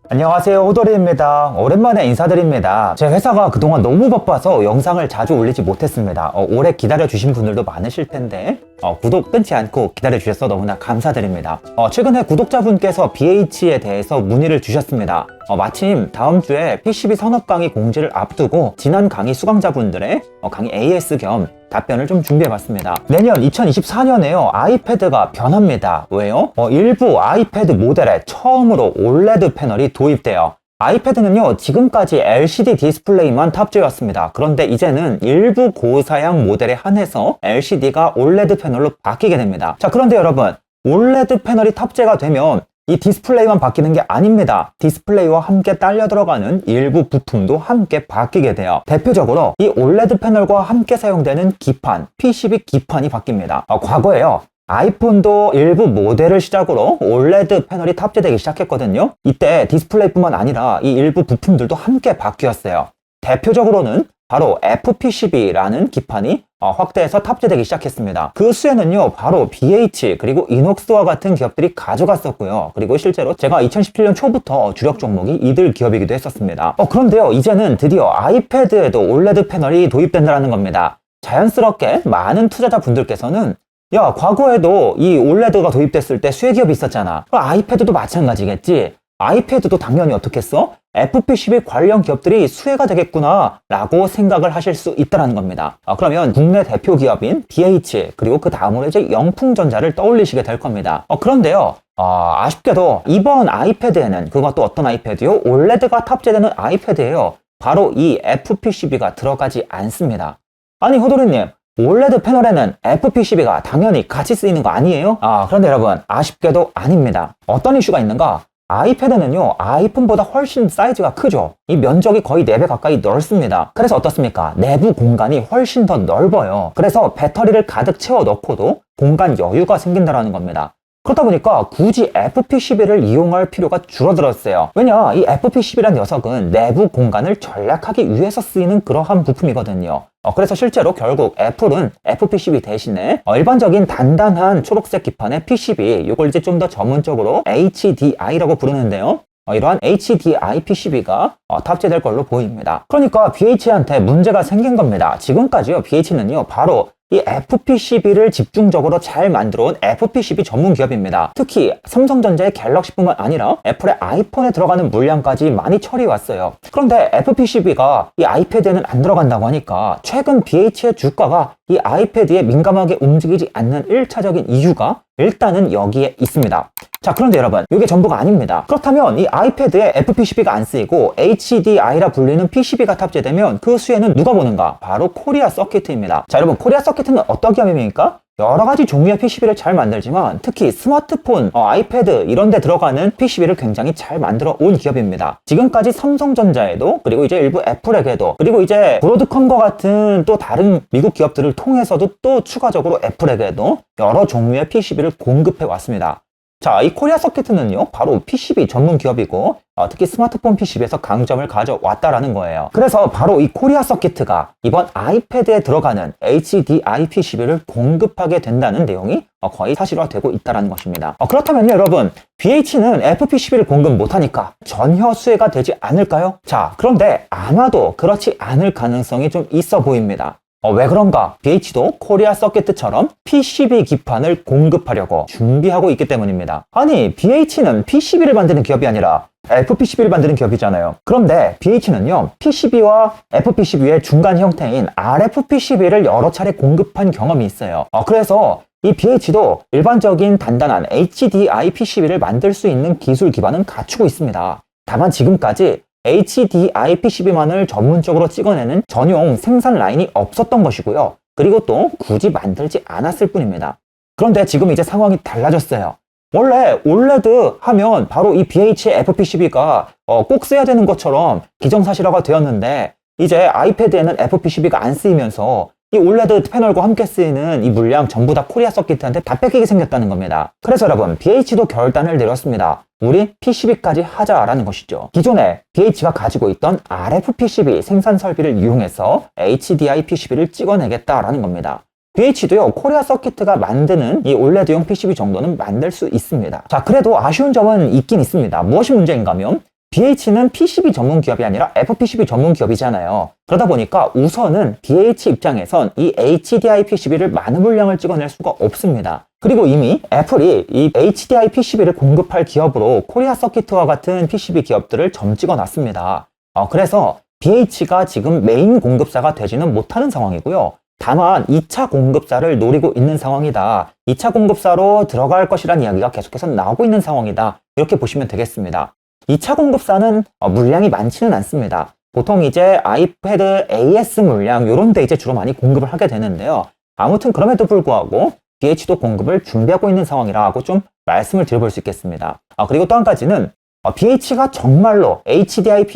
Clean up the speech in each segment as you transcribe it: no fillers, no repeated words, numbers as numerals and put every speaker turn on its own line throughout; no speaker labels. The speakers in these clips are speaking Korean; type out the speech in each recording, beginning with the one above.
안녕하세요, 호돌이입니다. 오랜만에 인사드립니다. 제 회사가 그동안 너무 바빠서 영상을 자주 올리지 못했습니다. 오래 기다려주신 분들도 많으실 텐데 구독 끊지 않고 기다려주셔서 너무나 감사드립니다. 최근에 구독자분께서 BH에 대해서 문의를 주셨습니다. 마침 다음 주에 PCB 산업 강의 공지를 앞두고 지난 강의 수강자분들의 강의 AS 겸 답변을 좀 준비해봤습니다. 내년 2024년에요, 아이패드가 변합니다. 왜요? 일부 아이패드 모델에 처음으로 OLED 패널이 도입돼요. 아이패드는요, 지금까지 LCD 디스플레이만 탑재였습니다. 그런데 이제는 일부 고사양 모델에 한해서 LCD가 OLED 패널로 바뀌게 됩니다. 자, 그런데 여러분, OLED 패널이 탑재가 되면 이 디스플레이만 바뀌는 게 아닙니다. 디스플레이와 함께 딸려 들어가는 일부 부품도 함께 바뀌게 돼요. 대표적으로 이 OLED 패널과 함께 사용되는 기판, PCB 기판이 바뀝니다. 과거에요, 아이폰도 일부 모델을 시작으로 OLED 패널이 탑재되기 시작했거든요. 이때 디스플레이뿐만 아니라 이 일부 부품들도 함께 바뀌었어요. 대표적으로는 바로 FPCB라는 기판이 확대해서 탑재되기 시작했습니다. 그 수혜는요, 바로 BH 그리고 이녹스와 같은 기업들이 가져갔었고요. 그리고 실제로 제가 2017년 초부터 주력 종목이 이들 기업이기도 했었습니다. 그런데요, 이제는 드디어 아이패드에도 OLED 패널이 도입된다는 겁니다. 자연스럽게 많은 투자자분들께서는 야, 과거에도 이 OLED가 도입됐을 때 수혜 기업이 있었잖아. 아이패드도 마찬가지겠지. 아이패드도 당연히 어떻겠어? FPCB 관련 기업들이 수혜가 되겠구나 라고 생각을 하실 수 있다는 겁니다. 그러면 국내 대표 기업인 BH 그리고 그 다음으로 이제 영풍전자를 떠올리시게 될 겁니다. 그런데요, 아쉽게도 이번 아이패드에는, 그것도 어떤 아이패드요? OLED가 탑재되는 아이패드예요. 바로 이 FPCB가 들어가지 않습니다. 아니, 호돌이님, OLED 패널에는 FPCB가 당연히 같이 쓰이는 거 아니에요? 그런데 여러분, 아쉽게도 아닙니다. 어떤 이슈가 있는가? 아이패드는요, 아이폰보다 훨씬 사이즈가 크죠. 이 면적이 거의 4배 가까이 넓습니다. 그래서 어떻습니까? 내부 공간이 훨씬 더 넓어요. 그래서 배터리를 가득 채워 넣고도 공간 여유가 생긴다는 겁니다. 그렇다 보니까 굳이 FPCB를 이용할 필요가 줄어들었어요. 왜냐, 이 FPCB란 녀석은 내부 공간을 절약하기 위해서 쓰이는 그러한 부품이거든요. 그래서 실제로 결국 애플은 FPCB 대신에 일반적인 단단한 초록색 기판의 PCB, 이걸 이제 좀 더 전문적으로 HDI라고 부르는데요. 이러한 HDI PCB가 탑재될 걸로 보입니다. 그러니까 BH한테 문제가 생긴 겁니다. 지금까지요, BH는요, 바로 이 FPCB를 집중적으로 잘 만들어온 FPCB 전문 기업입니다. 특히 삼성전자의 갤럭시뿐만 아니라 애플의 아이폰에 들어가는 물량까지 많이 처리해 왔어요. 그런데 FPCB가 이 아이패드에는 안 들어간다고 하니까 최근 BH의 주가가 이 아이패드에 민감하게 움직이지 않는 1차적인 이유가 일단은 여기에 있습니다. 자, 그런데 여러분, 이게 전부가 아닙니다. 그렇다면 이 아이패드에 FPCB가 안 쓰이고 HDI라 불리는 PCB가 탑재되면 그 수혜는 누가 보는가? 바로 코리아 서킷입니다. 자, 여러분, 코리아 서킷은 어떤 기업입니까? 여러 가지 종류의 PCB를 잘 만들지만 특히 스마트폰, 아이패드 이런 데 들어가는 PCB를 굉장히 잘 만들어 온 기업입니다. 지금까지 삼성전자에도, 그리고 이제 일부 애플에게도, 그리고 이제 브로드컴과 같은 또 다른 미국 기업들을 통해서도 또 추가적으로 애플에게도 여러 종류의 PCB를 공급해 왔습니다. 자, 이 코리아 서킷은요, 바로 PCB 전문 기업이고 특히 스마트폰 PCB에서 강점을 가져왔다라는 거예요. 그래서 바로 이 코리아 서킷가 이번 아이패드에 들어가는 HDI PCB를 공급하게 된다는 내용이 거의 사실화되고 있다는 것입니다. 그렇다면 여러분, BH는 FPCB를 공급 못하니까 전혀 수혜가 되지 않을까요? 자, 그런데 아마도 그렇지 않을 가능성이 좀 있어 보입니다. 왜 그런가? BH도 코리아 서킷처럼 PCB 기판을 공급하려고 준비하고 있기 때문입니다. 아니, BH는 PCB를 만드는 기업이 아니라 FPCB를 만드는 기업이잖아요. 그런데 BH는요, PCB와 FPCB의 중간 형태인 RFPCB를 여러 차례 공급한 경험이 있어요. 그래서 이 BH도 일반적인 단단한 HDI PCB를 만들 수 있는 기술 기반은 갖추고 있습니다. 다만 지금까지 HDI PCB만을 전문적으로 찍어내는 전용 생산 라인이 없었던 것이고요. 그리고 또 굳이 만들지 않았을 뿐입니다. 그런데 지금 이제 상황이 달라졌어요. 원래 OLED 하면 바로 이 BH의 FPCB가 꼭 써야 되는 것처럼 기정사실화가 되었는데 이제 아이패드에는 FPCB가 안 쓰이면서 이 OLED 패널과 함께 쓰이는 이 물량 전부 다 코리아 서킷한테 다 뺏기게 생겼다는 겁니다. 그래서 여러분, BH도 결단을 내렸습니다. 우리 PCB까지 하자라는 것이죠. 기존에 BH가 가지고 있던 RFPCB 생산 설비를 이용해서 HDI PCB를 찍어내겠다라는 겁니다. BH도요, 코리아 서킷가 만드는 이 OLED용 PCB 정도는 만들 수 있습니다. 자, 그래도 아쉬운 점은 있긴 있습니다. 무엇이 문제인가 하면 BH는 PCB 전문 기업이 아니라 FPCB 전문 기업이잖아요. 그러다 보니까 우선은 BH 입장에선 이 HDI PCB를 많은 물량을 찍어낼 수가 없습니다. 그리고 이미 애플이 이 HDI PCB를 공급할 기업으로 코리아 서킷과 같은 PCB 기업들을 점 찍어놨습니다. 그래서 BH가 지금 메인 공급사가 되지는 못하는 상황이고요. 다만 2차 공급사를 노리고 있는 상황이다. 2차 공급사로 들어갈 것이라는 이야기가 계속해서 나오고 있는 상황이다. 이렇게 보시면 되겠습니다. 2차 공급사는 물량이 많지는 않습니다. 보통 이제 아이패드 AS 물량 이런 데 이제 주로 많이 공급을 하게 되는데요. 아무튼 그럼에도 불구하고 BH도 공급을 준비하고 있는 상황이라고 좀 말씀을 드려볼 수 있겠습니다. 그리고 또 한 가지는 BH가 정말로 HDI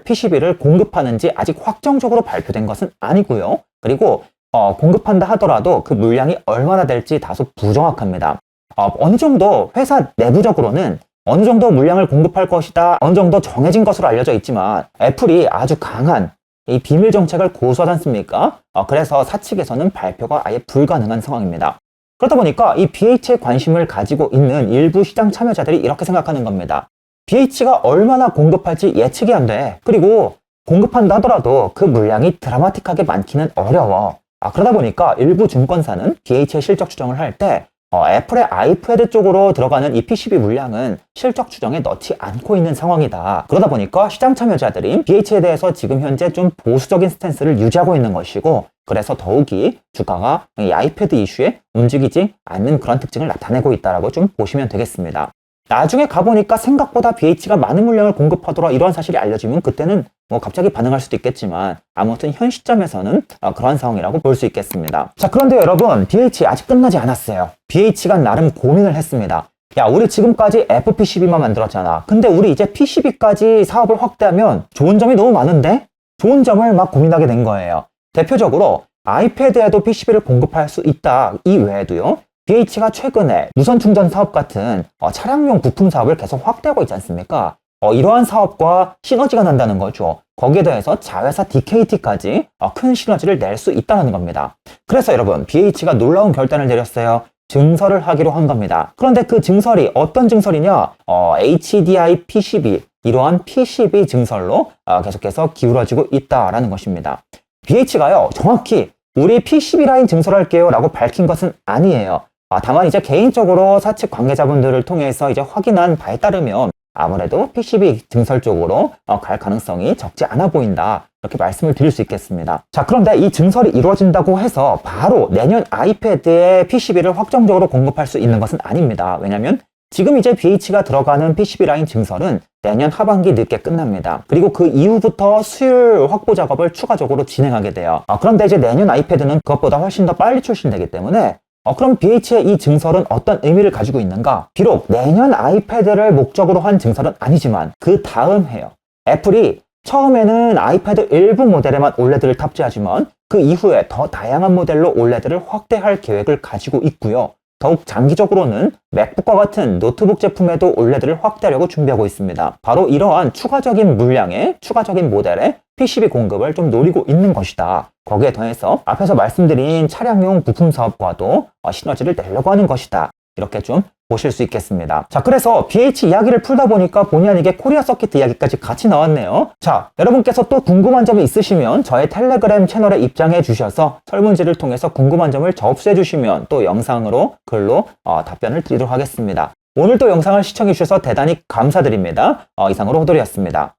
PCB를 공급하는지 아직 확정적으로 발표된 것은 아니고요. 그리고 공급한다 하더라도 그 물량이 얼마나 될지 다소 부정확합니다. 어느 정도 회사 내부적으로는 어느 정도 물량을 공급할 것이다, 어느 정도 정해진 것으로 알려져 있지만 애플이 아주 강한 이 비밀 정책을 고수하지 않습니까? 그래서 사측에서는 발표가 아예 불가능한 상황입니다. 그러다 보니까 이 BH에 관심을 가지고 있는 일부 시장 참여자들이 이렇게 생각하는 겁니다. BH가 얼마나 공급할지 예측이 안 돼. 그리고 공급한다 하더라도 그 물량이 드라마틱하게 많기는 어려워. 그러다 보니까 일부 증권사는 BH의 실적 추정을 할 때 애플의 아이패드 쪽으로 들어가는 이 PCB 물량은 실적 추정에 넣지 않고 있는 상황이다. 그러다 보니까 시장 참여자들이 BH에 대해서 지금 현재 좀 보수적인 스탠스를 유지하고 있는 것이고, 그래서 더욱이 주가가 이 아이패드 이슈에 움직이지 않는 그런 특징을 나타내고 있다고 좀 보시면 되겠습니다. 나중에 가보니까 생각보다 BH가 많은 물량을 공급하더라 이런 사실이 알려지면 그때는 갑자기 반응할 수도 있겠지만 아무튼 현 시점에서는 그런 상황이라고 볼 수 있겠습니다. 자, 그런데 여러분, BH 아직 끝나지 않았어요. BH가 나름 고민을 했습니다. 야, 우리 지금까지 FPCB만 만들었잖아. 근데 우리 이제 PCB까지 사업을 확대하면 좋은 점이 너무 많은데? 좋은 점을 막 고민하게 된 거예요. 대표적으로 아이패드에도 PCB를 공급할 수 있다. 이 외에도요. BH가 최근에 무선 충전 사업 같은 차량용 부품 사업을 계속 확대하고 있지 않습니까? 이러한 사업과 시너지가 난다는 거죠. 거기에 대해서 자회사 DKT까지 큰 시너지를 낼 수 있다는 겁니다. 그래서 여러분, BH가 놀라운 결단을 내렸어요. 증설을 하기로 한 겁니다. 그런데 그 증설이 어떤 증설이냐? HDI PCB, 이러한 PCB 증설로 계속해서 기울어지고 있다라는 것입니다. BH가요, 정확히 우리 PCB 라인 증설할게요 라고 밝힌 것은 아니에요. 다만 이제 개인적으로 사측 관계자분들을 통해서 이제 확인한 바에 따르면 아무래도 PCB 증설 쪽으로 갈 가능성이 적지 않아 보인다. 이렇게 말씀을 드릴 수 있겠습니다. 자, 그런데 이 증설이 이루어진다고 해서 바로 내년 아이패드에 PCB를 확정적으로 공급할 수 있는 것은 아닙니다. 왜냐면 지금 이제 BH가 들어가는 PCB 라인 증설은 내년 하반기 늦게 끝납니다. 그리고 그 이후부터 수율 확보 작업을 추가적으로 진행하게 돼요. 그런데 이제 내년 아이패드는 그것보다 훨씬 더 빨리 출시되기 때문에 그럼 BH의 이 증설은 어떤 의미를 가지고 있는가? 비록 내년 아이패드를 목적으로 한 증설은 아니지만 그 다음 해요. 애플이 처음에는 아이패드 일부 모델에만 OLED를 탑재하지만 그 이후에 더 다양한 모델로 OLED를 확대할 계획을 가지고 있고요. 더욱 장기적으로는 맥북과 같은 노트북 제품에도 OLED를 확대하려고 준비하고 있습니다. 바로 이러한 추가적인 물량의 추가적인 모델의 PCB 공급을 좀 노리고 있는 것이다. 거기에 더해서 앞에서 말씀드린 차량용 부품 사업과도 시너지를 내려고 하는 것이다. 이렇게 좀 보실 수 있겠습니다. 자, 그래서 BH 이야기를 풀다 보니까 본의 아니게 코리아 서킷 이야기까지 같이 나왔네요. 자, 여러분께서 또 궁금한 점이 있으시면 저의 텔레그램 채널에 입장해 주셔서 설문지를 통해서 궁금한 점을 접수해 주시면 또 영상으로 글로 답변을 드리도록 하겠습니다. 오늘도 영상을 시청해 주셔서 대단히 감사드립니다. 이상으로 호돌이었습니다.